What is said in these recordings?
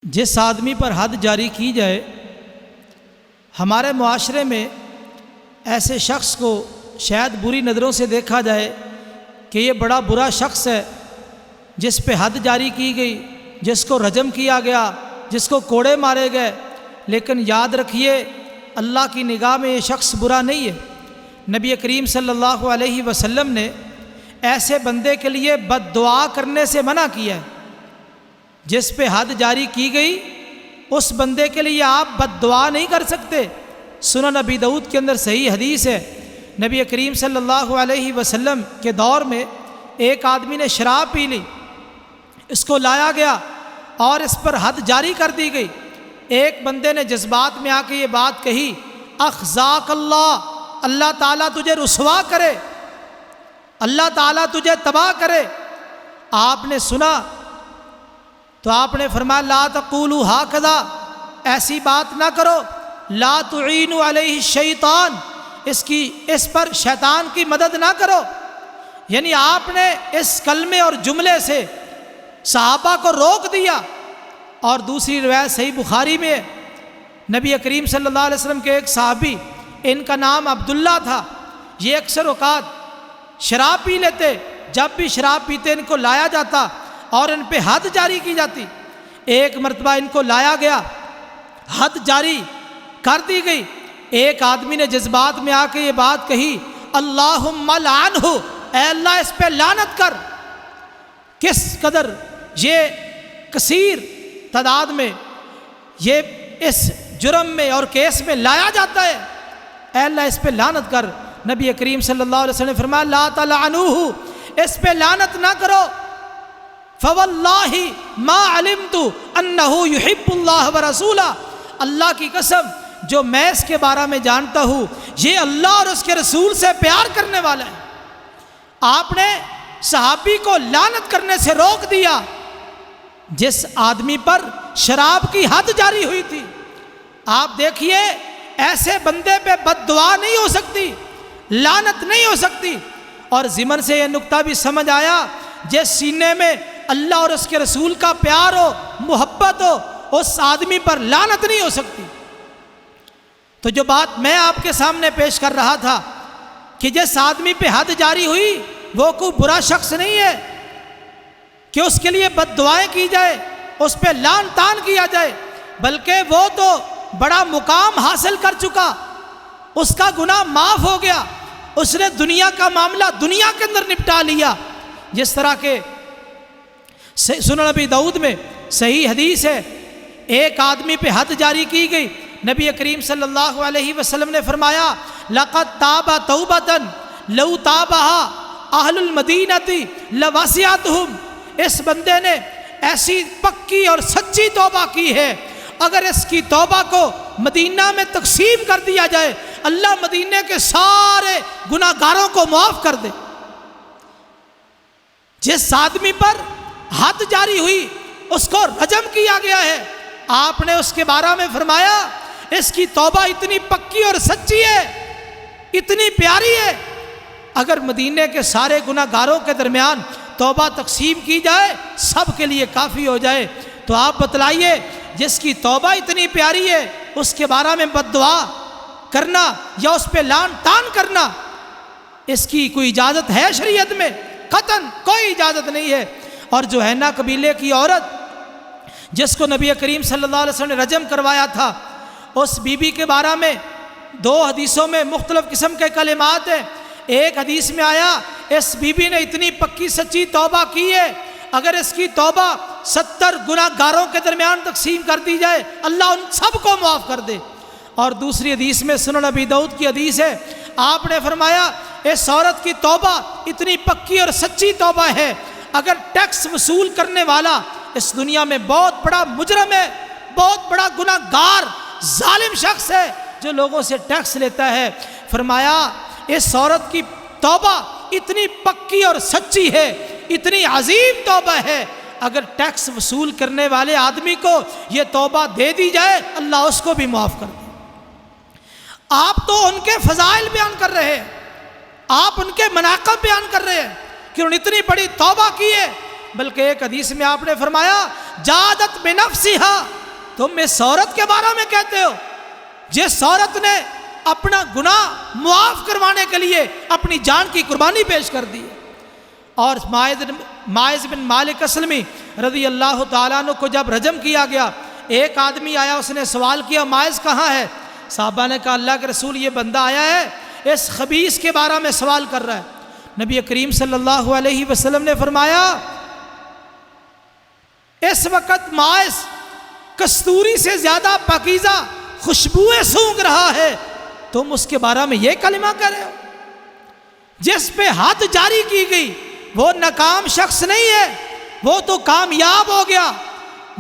جس آدمی پر حد جاری کی جائے، ہمارے معاشرے میں ایسے شخص کو شاید بری نظروں سے دیکھا جائے کہ یہ بڑا برا شخص ہے، جس پہ حد جاری کی گئی، جس کو رجم کیا گیا، جس کو کوڑے مارے گئے، لیکن یاد رکھیے اللہ کی نگاہ میں یہ شخص برا نہیں ہے۔ نبی کریم صلی اللہ علیہ وسلم نے ایسے بندے کے لیے بد دعا کرنے سے منع کیا ہے۔ جس پہ حد جاری کی گئی اس بندے کے لیے آپ بد دعا نہیں کر سکتے۔ سنن ابی داؤد کے اندر صحیح حدیث ہے، نبی کریم صلی اللہ علیہ وسلم کے دور میں ایک آدمی نے شراب پی لی، اس کو لایا گیا اور اس پر حد جاری کر دی گئی۔ ایک بندے نے جذبات میں آ کے یہ بات کہی، اخزاک اللہ، اللہ تعالیٰ تجھے رسوا کرے، اللہ تعالیٰ تجھے تباہ کرے۔ آپ نے سنا تو آپ نے فرمایا لا تقولوا ہاکذا، ایسی بات نہ کرو، لا تعینوا علیہ الشیطان، اس پر شیطان کی مدد نہ کرو۔ یعنی آپ نے اس کلمے اور جملے سے صحابہ کو روک دیا۔ اور دوسری روایت صحیح بخاری میں ہے، نبی کریم صلی اللہ علیہ وسلم کے ایک صحابی، ان کا نام عبداللہ تھا، یہ اکثر اوقات شراب پی لیتے، جب بھی شراب پیتے ان کو لایا جاتا اور ان پہ حد جاری کی جاتی۔ ایک مرتبہ ان کو لایا گیا، حد جاری کر دی گئی۔ ایک آدمی نے جذبات میں آ کے یہ بات کہی، اللہم لعنہ، اے اللہ اس پہ لعنت کر۔ کس قدر یہ کثیر تعداد میں یہ اس جرم میں اور کیس میں لایا جاتا ہے، اے اللہ اس پہ لعنت کر۔ نبی کریم صلی اللہ علیہ وسلم نے فرمایا لا تلعنوہ، اس پہ لعنت نہ کرو، فواللہ ما علمت انہ یحب اللہ ورسولہ، اللہ کی قسم جو میں اس کے بارے میں جانتا ہوں یہ اللہ اور اس کے رسول سے پیار کرنے والا ہے۔ آپ نے صحابی کو لعنت کرنے سے روک دیا جس آدمی پر شراب کی حد جاری ہوئی تھی۔ آپ دیکھیے ایسے بندے پہ بد دعا نہیں ہو سکتی، لعنت نہیں ہو سکتی۔ اور ضمن سے یہ نقطہ بھی سمجھ آیا، جس سینے میں اللہ اور اس کے رسول کا پیار ہو، محبت ہو، اس آدمی پر لعنت نہیں ہو سکتی۔ تو جو بات میں آپ کے سامنے پیش کر رہا تھا کہ جس آدمی پہ حد جاری ہوئی وہ کوئی برا شخص نہیں ہے کہ اس کے لیے بد دعائیں کی جائے، اس پہ لعن طعن کیا جائے، بلکہ وہ تو بڑا مقام حاصل کر چکا، اس کا گناہ معاف ہو گیا، اس نے دنیا کا معاملہ دنیا کے اندر نپٹا لیا۔ جس طرح کے سنن ابی داؤد میں صحیح حدیث ہے، ایک آدمی پہ حد جاری کی گئی، نبی کریم صلی اللہ علیہ وسلم نے فرمایا لقد تاب توبۃ لو تابها اہل المدینۃ لوسعتهم، اس بندے نے ایسی پکی اور سچی توبہ کی ہے، اگر اس کی توبہ کو مدینہ میں تقسیم کر دیا جائے اللہ مدینہ کے سارے گناہ گاروں کو معاف کر دے۔ جس آدمی پر حد جاری ہوئی اس کو رجم کیا گیا ہے، آپ نے اس کے بارے میں فرمایا اس کی توبہ اتنی پکی اور سچی ہے، اتنی پیاری ہے، اگر مدینہ کے سارے گناہ گاروں کے درمیان توبہ تقسیم کی جائے سب کے لیے کافی ہو جائے۔ تو آپ بتلائیے جس کی توبہ اتنی پیاری ہے اس کے بارے میں بد دعا کرنا یا اس پہ لعن طعن کرنا، اس کی کوئی اجازت ہے شریعت میں؟ قطعاً کوئی اجازت نہیں ہے۔ اور جو ہے نا قبیلے کی عورت جس کو نبی کریم صلی اللہ علیہ وسلم نے رجم کروایا تھا، اس بی بی کے بارے میں دو حدیثوں میں مختلف قسم کے کلمات ہیں۔ ایک حدیث میں آیا اس بی بی نے اتنی پکی سچی توبہ کی ہے، اگر اس کی توبہ 70 گناہ گاروں کے درمیان تقسیم کر دی جائے اللہ ان سب کو معاف کر دے۔ اور دوسری حدیث میں سنن ابی داؤد کی حدیث ہے، آپ نے فرمایا اس عورت کی توبہ اتنی پکی اور سچی توبہ ہے، اگر ٹیکس وصول کرنے والا اس دنیا میں بہت بڑا مجرم ہے، بہت بڑا گناہ گار ظالم شخص ہے جو لوگوں سے ٹیکس لیتا ہے، فرمایا اس عورت کی توبہ اتنی پکی اور سچی ہے، اتنی عظیم توبہ ہے، اگر ٹیکس وصول کرنے والے آدمی کو یہ توبہ دے دی جائے اللہ اس کو بھی معاف کر دے۔ آپ تو ان کے فضائل بیان کر رہے ہیں، آپ ان کے مناقب بیان کر رہے ہیں کہ انہوں نے اتنی بڑی توبہ کی ہے، بلکہ ایک حدیث میں آپ نے فرمایا جادت بنفسہا، تم اس عورت کے بارے میں کہتے ہو جس عورت نے اپنا گناہ معاف کروانے کے لیے اپنی جان کی قربانی پیش کر دی. اور ماعز بن مالک اسلمی رضی اللہ تعالیٰ عنہ کو جب رجم کیا گیا، ایک آدمی آیا، اس نے سوال کیا ماعز کہاں ہے؟ صحابہ نے کہا اللہ کے رسول یہ بندہ آیا ہے اس خبیث کے بارے میں سوال کر رہا ہے. نبی کریم صلی اللہ علیہ وسلم نے فرمایا اس وقت ماعز کستوری سے زیادہ پاکیزہ خوشبوئیں سونگھ رہا ہے، تم اس کے بارے میں یہ کلمہ کر رہے ہو؟ جس پہ حد جاری کی گئی وہ ناکام شخص نہیں ہے، وہ تو کامیاب ہو گیا،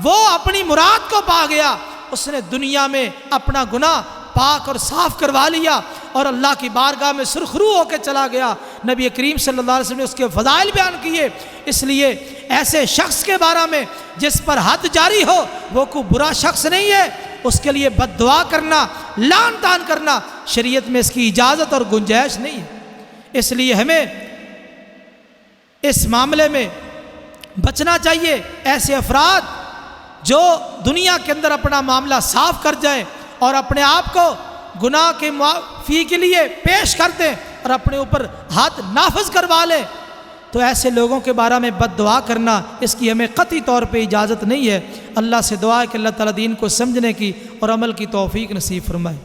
وہ اپنی مراد کو پا گیا، اس نے دنیا میں اپنا گناہ پاک اور صاف کروا لیا اور اللہ کی بارگاہ میں سرخرو ہو کے چلا گیا. نبی کریم صلی اللہ علیہ وسلم نے اس کے فضائل بیان کیے. اس لیے ایسے شخص کے بارے میں جس پر حد جاری ہو وہ کوئی برا شخص نہیں ہے، اس کے لیے بد دعا کرنا، لعن طعن کرنا شریعت میں اس کی اجازت اور گنجائش نہیں ہے. اس لیے ہمیں اس معاملے میں بچنا چاہیے. ایسے افراد جو دنیا کے اندر اپنا معاملہ صاف کر جائیں اور اپنے آپ کو گناہ کے معافی کے لیے پیش کر دیں اور اپنے اوپر حد نافذ کروا لیں، تو ایسے لوگوں کے بارے میں بد دعا کرنا اس کی ہمیں قطعی طور پہ اجازت نہیں ہے. اللہ سے دعا ہے کہ اللہ تعالیٰ دین کو سمجھنے کی اور عمل کی توفیق نصیب فرمائے.